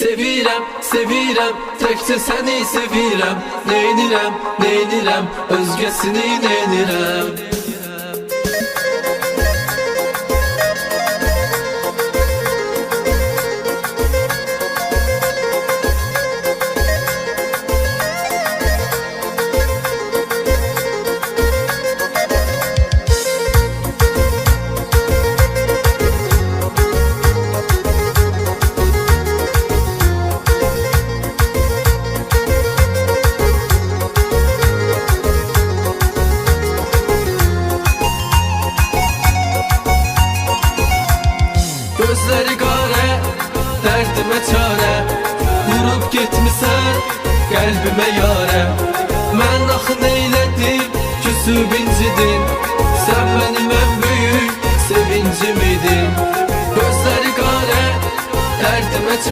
Sevirəm, sevirəm, təkcə səni sevirəm. Neynirəm, neynirəm, özgəsini neynirəm. Gözləri qara, dərdimə çarə, vurub getmisən qəlbimə yarə. Mən axı neylədim, küsüb incidim, sən mənim ən böyük sevincim idin. Gözləri qara, dərdimə çarə.